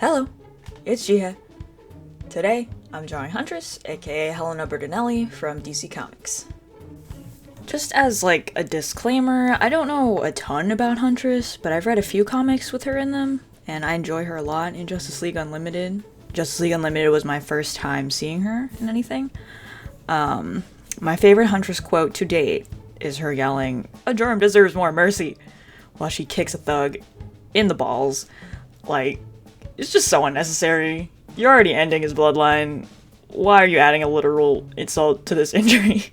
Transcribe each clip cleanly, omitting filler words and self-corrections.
Hello, it's Jiha. Today, I'm drawing Huntress, aka Helena Bertinelli from DC Comics. Just as like a disclaimer, I don't know a ton about Huntress, but I've read a few comics with her in them, and I enjoy her a lot in Justice League Unlimited. Justice League Unlimited was my first time seeing her in anything. My favorite Huntress quote to date is her yelling, "A germ deserves more mercy," while she kicks a thug in the balls. Like, it's just so unnecessary. You're already ending his bloodline. Why are you adding a literal insult to this injury?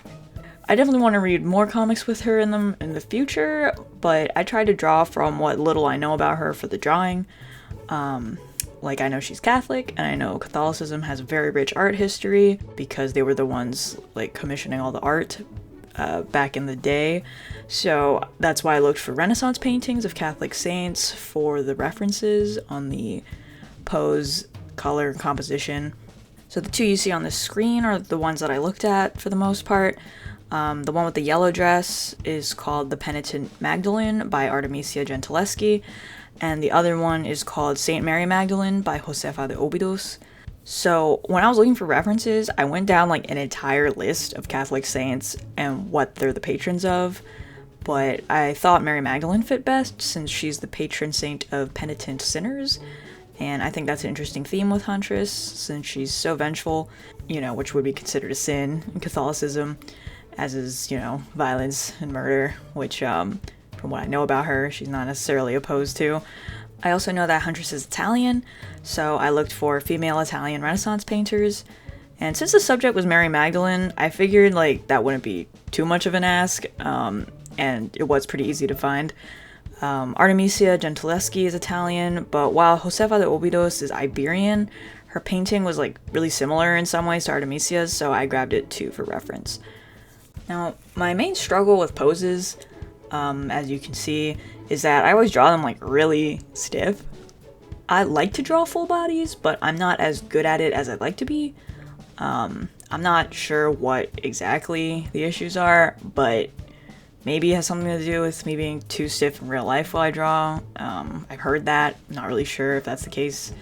I definitely want to read more comics with her in them in the future, but I try to draw from what little I know about her for the drawing. Like, I know she's Catholic, and I know Catholicism has a very rich art history because they were the ones like commissioning all the art back in the day. So that's why I looked for Renaissance paintings of Catholic saints for the references on the pose, color, and composition. So the two you see on the screen are the ones that I looked at for the most part. The one with the yellow dress is called The Penitent Magdalene by Artemisia Gentileschi, and the other one is called Saint Mary Magdalene by Josefa de Obidos. So when I was looking for references, I went down like an entire list of Catholic saints and what they're the patrons of, but I thought Mary Magdalene fit best since she's the patron saint of penitent sinners, and I think that's an interesting theme with Huntress since she's so vengeful, which would be considered a sin in Catholicism, as is, violence and murder, which, from what I know about her, she's not necessarily opposed to. I also know that Huntress is Italian, so I looked for female Italian Renaissance painters, and since the subject was Mary Magdalene, I figured, that wouldn't be too much of an ask, and it was pretty easy to find. Artemisia Gentileschi is Italian, but while Josefa de Obidos is Iberian, her painting was, really similar in some ways to Artemisia's, so I grabbed it too for reference. Now, my main struggle with poses, as you can see, is that I always draw them really stiff. I like to draw full bodies, but I'm not as good at it as I'd like to be. I'm not sure what exactly the issues are, but maybe it has something to do with me being too stiff in real life while I draw. I've heard that. I'm not really sure if that's the case.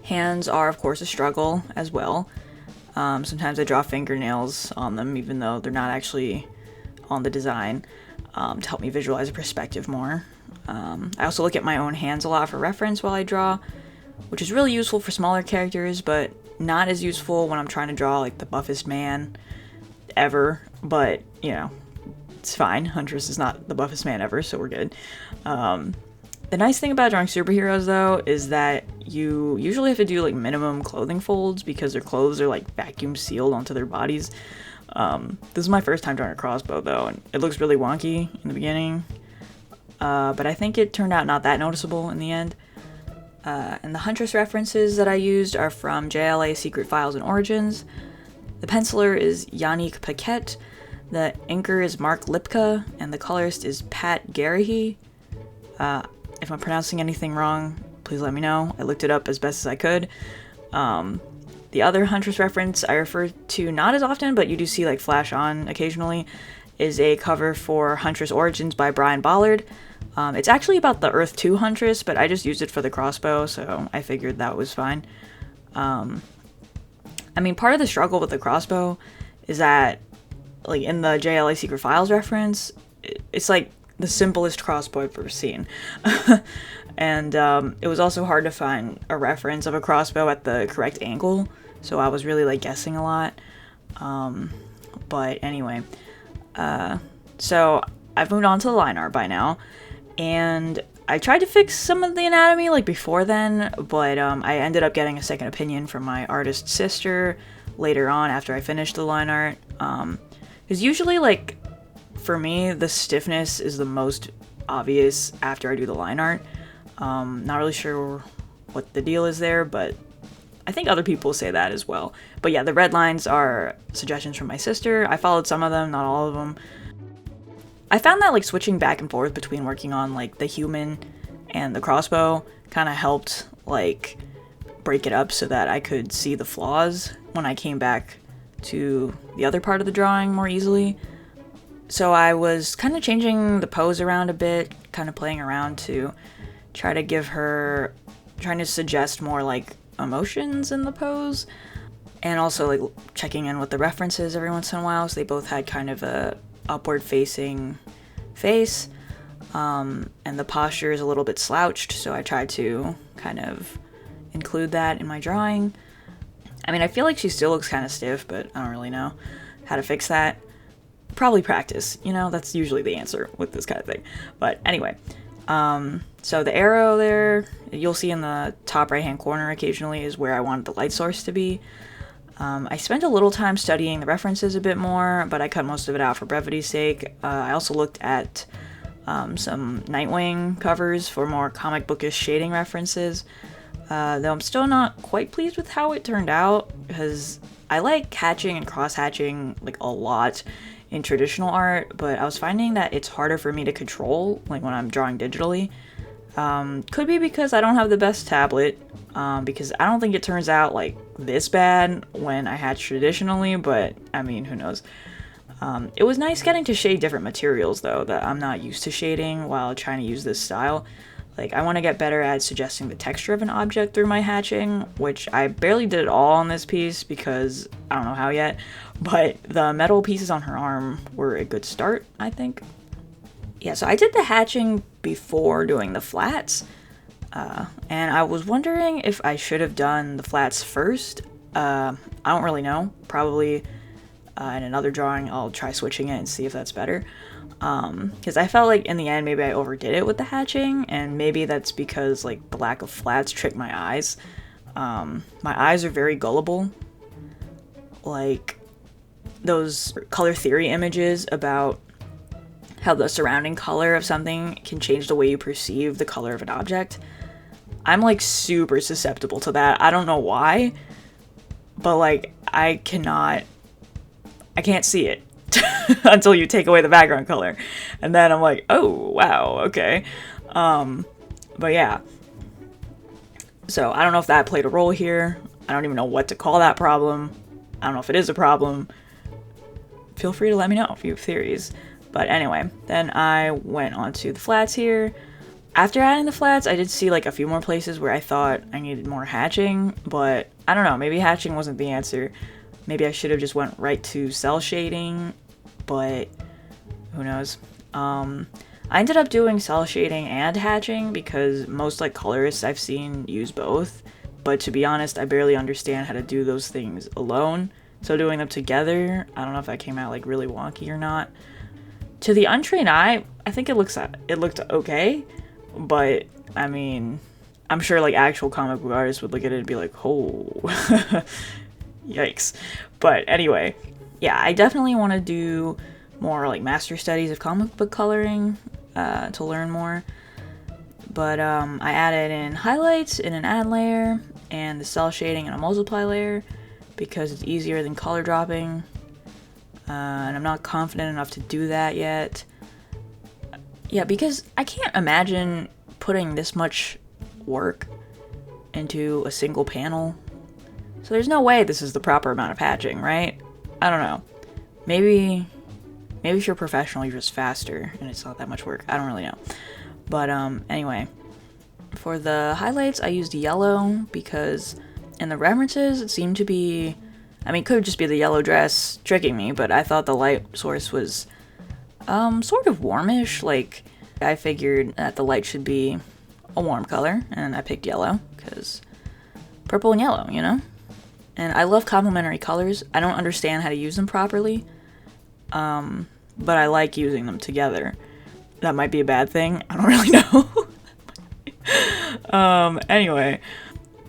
Hands are, of course, a struggle as well. Sometimes I draw fingernails on them, even though they're not actually on the design, to help me visualize a perspective more. I also look at my own hands a lot for reference while I draw, which is really useful for smaller characters, but not as useful when I'm trying to draw the buffest man ever. But, it's fine. Huntress is not the buffest man ever, so we're good. The nice thing about drawing superheroes, though, is that you usually have to do minimum clothing folds because their clothes are vacuum sealed onto their bodies. This is my first time drawing a crossbow, though, and it looks really wonky in the beginning. But I think it turned out not that noticeable in the end. And the Huntress references that I used are from JLA Secret Files and Origins. The penciler is Yannick Paquette, the inker is Mark Lipka, and the colorist is Pat Garahy. If I'm pronouncing anything wrong, please let me know. I looked it up as best as I could. The other Huntress reference I refer to not as often, but you do see flash on occasionally, is a cover for Huntress Origins by Brian Ballard. It's actually about the Earth 2 Huntress, but I just used it for the crossbow, so I figured that was fine. Part of the struggle with the crossbow is that, in the JLA Secret Files reference, it's the simplest crossbow I've ever seen. And it was also hard to find a reference of a crossbow at the correct angle, so I was really guessing a lot. But anyway, so I've moved on to the line art by now, and I tried to fix some of the anatomy before then, but I ended up getting a second opinion from my artist sister later on after I finished the line art. Because usually for me, the stiffness is the most obvious after I do the line art. Not really sure what the deal is there, but I think other people say that as well. But yeah, the red lines are suggestions from my sister. I followed some of them, not all of them. I found that switching back and forth between working on the human and the crossbow kind of helped break it up so that I could see the flaws when I came back to the other part of the drawing more easily. So I was kind of changing the pose around a bit, kind of playing around to try to give her trying to suggest more like emotions in the pose, and also like checking in with the references every once in a while. So they both had kind of a upward facing face, and the posture is a little bit slouched, so I tried to kind of include that in my drawing. I mean, I feel like she still looks kind of stiff, but I don't really know how to fix that. Probably practice, you know, that's usually the answer with this kind of thing. But anyway, so the arrow there, you'll see in the top right hand corner occasionally, is where I wanted the light source to be. I spent a little time studying the references a bit more, but I cut most of it out for brevity's sake. I also looked at some Nightwing covers for more comic bookish shading references, though I'm still not quite pleased with how it turned out, because I like hatching and cross-hatching like a lot in traditional art, but I was finding that it's harder for me to control like when I'm drawing digitally. Could be because I don't have the best tablet, because I don't think it turns out like this bad when I hatch traditionally, but I mean, who knows. It was nice getting to shade different materials though that I'm not used to shading while trying to use this style. Like, I want to get better at suggesting the texture of an object through my hatching, which I barely did at all on this piece because I don't know how yet, but the metal pieces on her arm were a good start, I think. Yeah, so I did the hatching before doing the flats, and I was wondering if I should have done the flats first. I don't really know. Probably in another drawing I'll try switching it and see if that's better. Because I felt like in the end maybe I overdid it with the hatching, and maybe that's because like the lack of flats tricked my eyes. My eyes are very gullible. Like those color theory images about how the surrounding color of something can change the way you perceive the color of an object. I'm like super susceptible to that. I don't know why, but like I can't see it until you take away the background color, and then I'm like, oh wow, okay. But yeah, so I don't know if that played a role here. I don't even know what to call that problem. I don't know if it is a problem. Feel free to let me know if you have theories. But anyway, then I went on to the flats here. After adding the flats, I did see like a few more places where I thought I needed more hatching, but I don't know, maybe hatching wasn't the answer. Maybe I should have just went right to cell shading, but who knows. I ended up doing cell shading and hatching because most like colorists I've seen use both, but to be honest, I barely understand how to do those things alone. So doing them together, I don't know if that came out like really wonky or not. To the untrained eye, I think it looked okay, but I mean, I'm sure like actual comic book artists would look at it and be like, oh, yikes. But anyway, yeah, I definitely want to do more like master studies of comic book coloring to learn more. But I added in highlights in an add layer and the cell shading in a multiply layer because it's easier than color dropping. And I'm not confident enough to do that yet. Yeah, because I can't imagine putting this much work into a single panel. So there's no way this is the proper amount of hatching, right? I don't know. Maybe if you're professional, you're just faster and it's not that much work. I don't really know. But anyway, for the highlights, I used yellow because in the references, it seemed to be, I mean, it could just be the yellow dress tricking me, but I thought the light source was sort of warmish. Like, I figured that the light should be a warm color, and I picked yellow because purple and yellow, you know? And I love complementary colors. I don't understand how to use them properly, but I like using them together. That might be a bad thing. I don't really know. Anyway.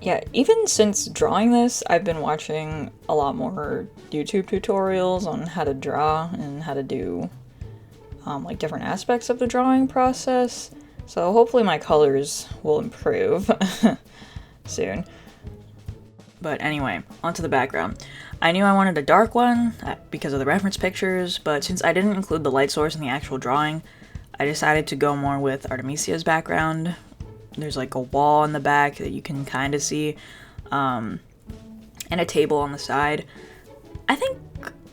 Yeah, even since drawing this, I've been watching a lot more YouTube tutorials on how to draw and how to do like different aspects of the drawing process. So hopefully my colors will improve soon. But anyway, onto the background. I knew I wanted a dark one because of the reference pictures, but since I didn't include the light source in the actual drawing, I decided to go more with Artemisia's background. There's like a wall in the back that you can kind of see, and a table on the side. I think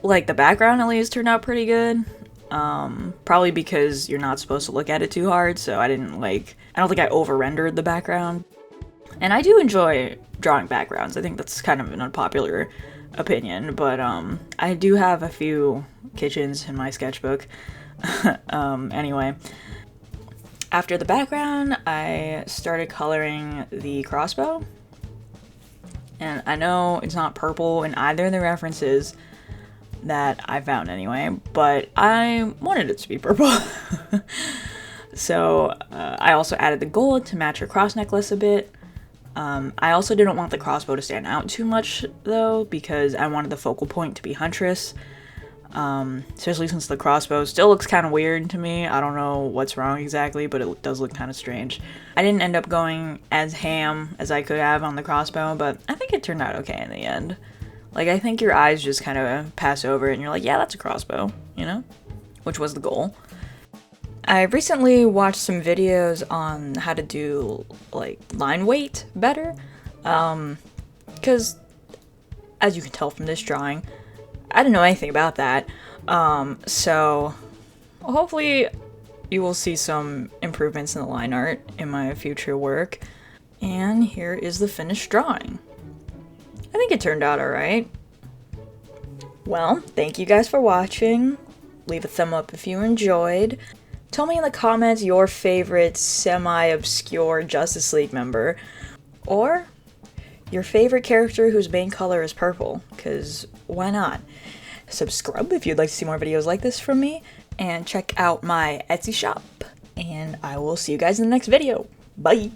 like the background at least turned out pretty good. Probably because you're not supposed to look at it too hard, so I don't think I over-rendered the background. And I do enjoy drawing backgrounds. I think that's kind of an unpopular opinion, but I do have a few kitchens in my sketchbook. Anyway, after the background, I started coloring the crossbow. And I know it's not purple in either of the references that I found anyway, but I wanted it to be purple. So I also added the gold to match her cross necklace a bit. I also didn't want the crossbow to stand out too much though, because I wanted the focal point to be Huntress. Especially since the crossbow still looks kind of weird to me. I don't know what's wrong exactly, but it does look kind of strange. I didn't end up going as ham as I could have on the crossbow, but I think it turned out okay in the end. Like, I think your eyes just kind of pass over it and you're like, yeah, that's a crossbow, you know? Which was the goal. I recently watched some videos on how to do, like, line weight better. Because, as you can tell from this drawing, I didn't know anything about that. So, hopefully you will see some improvements in the line art in my future work. And here is the finished drawing. I think it turned out alright. Well, thank you guys for watching. Leave a thumb up if you enjoyed. Tell me in the comments your favorite semi-obscure Justice League member. Or your favorite character whose main color is purple, because why not? Subscribe if you'd like to see more videos like this from me, and check out my Etsy shop. And I will see you guys in the next video. Bye!